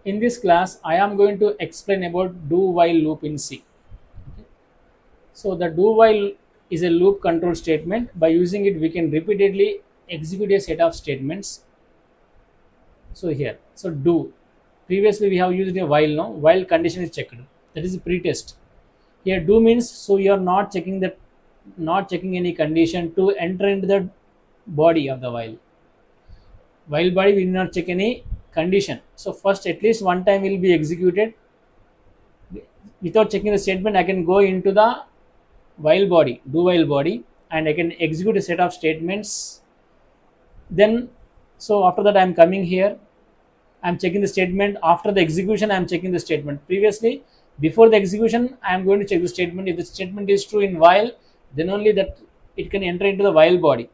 In this class, I am going to explain about do while loop in C. Okay. So the do while is a loop control statement. By using it, we can repeatedly execute a set of statements. So here, so do. Previously, we have used a while. No, while condition is checked. That is a pre-test. Here, do means so you are not checking any condition to enter into the body of the while. While body, we will not check any condition. So first, at least one time will be executed. Without checking the statement, I can go into the while body, do while body, and I can execute a set of statements. Then, so after that, I am coming here. I am checking the statement. After the execution, I am checking the statement. Previously, before the execution, I am going to check the statement. If the statement is true in while, then only that it can enter into the while body.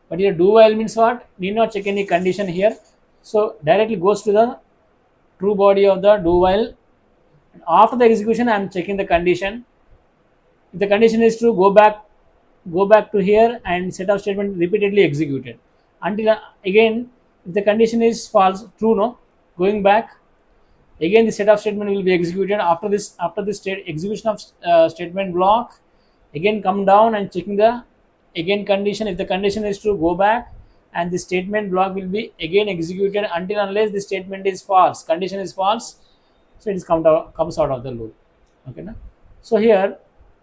But here, do while means what? Need not check any condition here. So directly goes to the true body of the do while. After the execution, I am checking the condition. If the condition is true, go back to here and set of statement repeatedly executed until again if the condition is false, true, no, going back again the set of statement will be executed. After this execution of statement block, again come down and checking the again condition. If the condition is true, go back and the statement block will be again executed until unless the statement is false, condition is false, so it is comes out of the loop. Okay, na? So here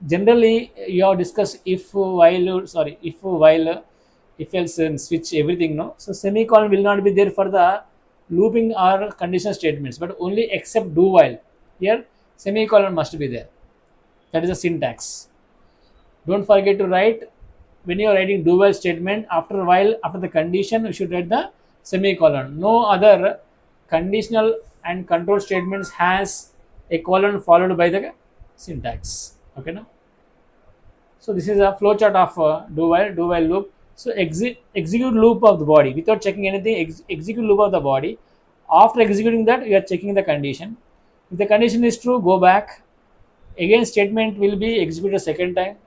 generally you have discussed if while if else and switch everything, no, so semicolon will not be there for the looping or conditional statements, but only except do while. Here semicolon must be there. That is a syntax. Don't forget to write when you are writing do while statement, after while, after the condition, you should write the semicolon. No other conditional and control statements has a colon followed by the syntax. Okay, now. So this is a flowchart of do while loop. So execute loop of the body without checking anything. Execute loop of the body. After executing that, you are checking the condition. If the condition is true, go back. Again, statement will be executed a second time.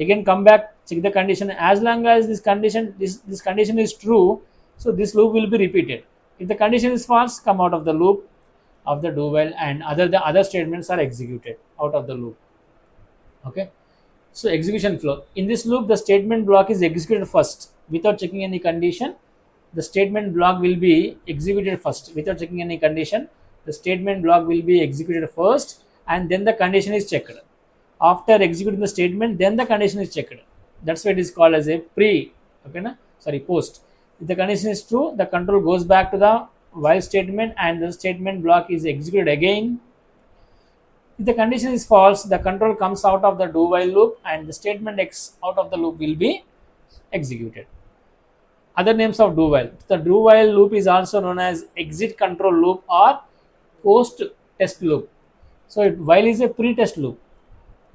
Again, come back, check the condition. As long as this condition is true, so this loop will be repeated. If the condition is false, come out of the loop of the do while, and the other statements are executed out of the loop. Okay. So execution flow. In this loop, the statement block is executed first without checking any condition. The statement block will be executed first without checking any condition. The statement block will be executed first, and then the condition is checked. After executing the statement, then the condition is checked. That's why it is called as a post. If the condition is true, the control goes back to the while statement and the statement block is executed again. If the condition is false, the control comes out of the do while loop and the statement X out of the loop will be executed. Other names of do while. The do while loop is also known as exit control loop or post test loop. So while is a pre-test loop.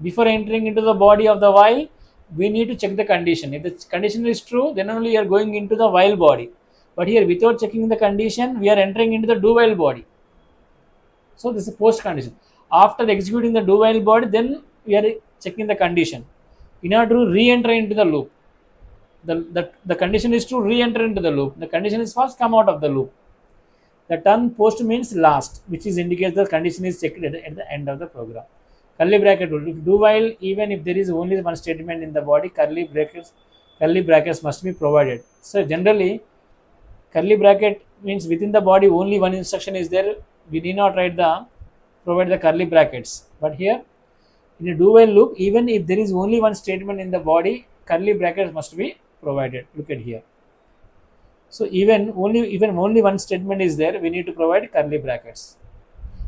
Before entering into the body of the while, we need to check the condition. If the condition is true, then only you are going into the while body. But here, without checking the condition, we are entering into the do while body. So this is a post condition. After executing the do while body, then we are checking the condition. In order to re-enter into the loop, the condition is to re-enter into the loop. The condition is false, come out of the loop. The term post means last, which is indicates the condition is checked at the end of the program. Curly bracket rule. If do while, even if there is only one statement in the body, curly brackets must be provided. So generally, curly bracket means within the body only one instruction is there. We need not provide the curly brackets. But here, in a do while loop, even if there is only one statement in the body, curly brackets must be provided. Look at here. So even only one statement is there, we need to provide curly brackets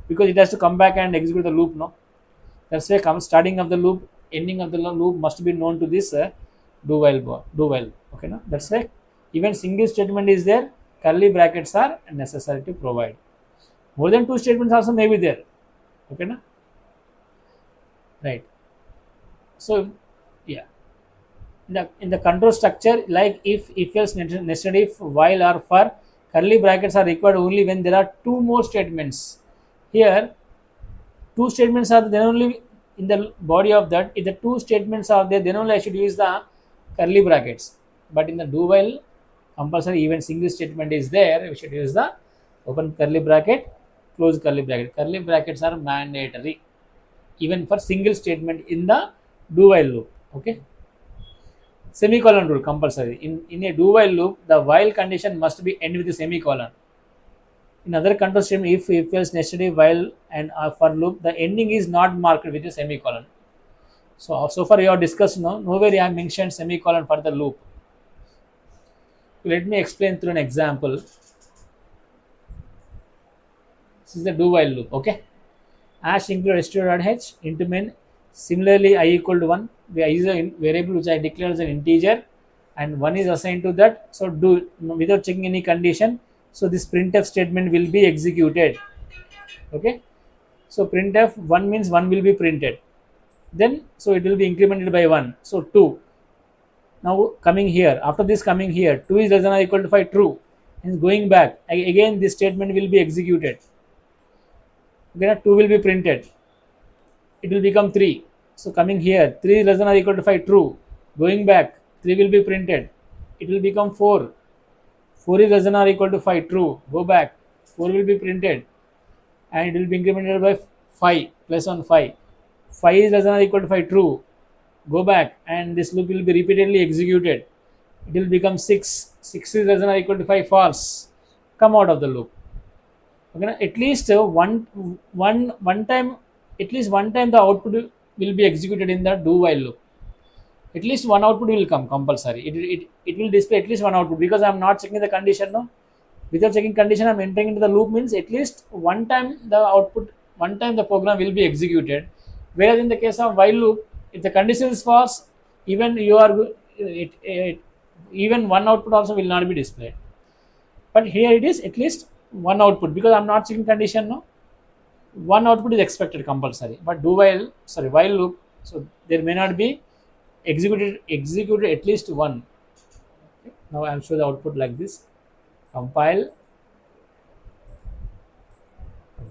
because it has to come back and execute the loop. No, that's why starting of the loop, ending of the loop must be known to this do while. Okay, no, that's why even single statement is there, curly brackets are necessary to provide. More than two statements also may be there. Okay, na? Right. So yeah, in the control structure, like if else, nested if, while or for, curly brackets are required only when there are two more statements. Here two statements are then only in the body of that. If the two statements are there, then only I should use the curly brackets. But in the do while, compulsory even single statement is there, we should use the open curly bracket. close curly bracket. Curly brackets are mandatory even for single statement in the do while loop. Okay. Semicolon rule compulsory. In a do while loop, the while condition must be end with a semicolon. In other control statement, if else necessary while and for loop, the ending is not marked with a semicolon. So far you have discussed nowhere you have mentioned semicolon for the loop. Let me explain through an example. This is the do while loop. Okay. Hash include h into main. Similarly, I equal to 1. We use a variable which I declare as an integer and 1 is assigned to that. So do without checking any condition. So this printf statement will be executed. Okay. So printf 1 means 1 will be printed. Then so it will be incremented by 1. So 2. Now coming here, after this coming here, 2 is less than or equal to 5, true. And going back, again this statement will be executed. Okay, 2 will be printed. It will become 3. So coming here, 3 is less than or equal to 5, true. Going back, 3 will be printed. It will become 4. 4 is less than or equal to 5, true. Go back, 4 will be printed. And it will be incremented by 5, plus on 5. 5 is less than or equal to 5, true. Go back and this loop will be repeatedly executed. It will become 6. 6 is less than or equal to 5, false. Come out of the loop. Okay, at least one time, at least one time the output will be executed in the do while loop. At least one output will come compulsory. It will display at least one output because I am not checking the condition. No, without checking condition, I am entering into the loop means at least one time the output, one time the program will be executed. Whereas in the case of while loop, if the condition is false, even you are even one output also will not be displayed. But here it is at least one output because I am not checking condition. No, one output is expected compulsory. But while loop, so there may not be executed at least one. Okay. Now I am show the output like this. Compile,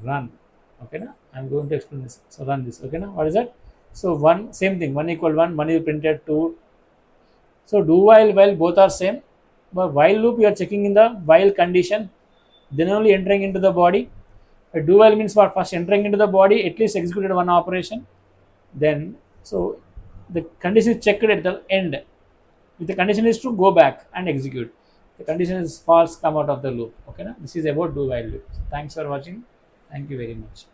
run. Okay, now I am going to explain this. So run this. Okay, now what is that? So one same thing. 1 equal 1. 1 is printed 2. So do while both are same. But while loop you are checking in the while condition, then only entering into the body. A do while means for first entering into the body, at least executed one operation. Then so the condition is checked at the end. If the condition is true, go back and execute. The condition is false, come out of the loop. Okay, na? This is about do while loop. Thanks for watching. Thank you very much.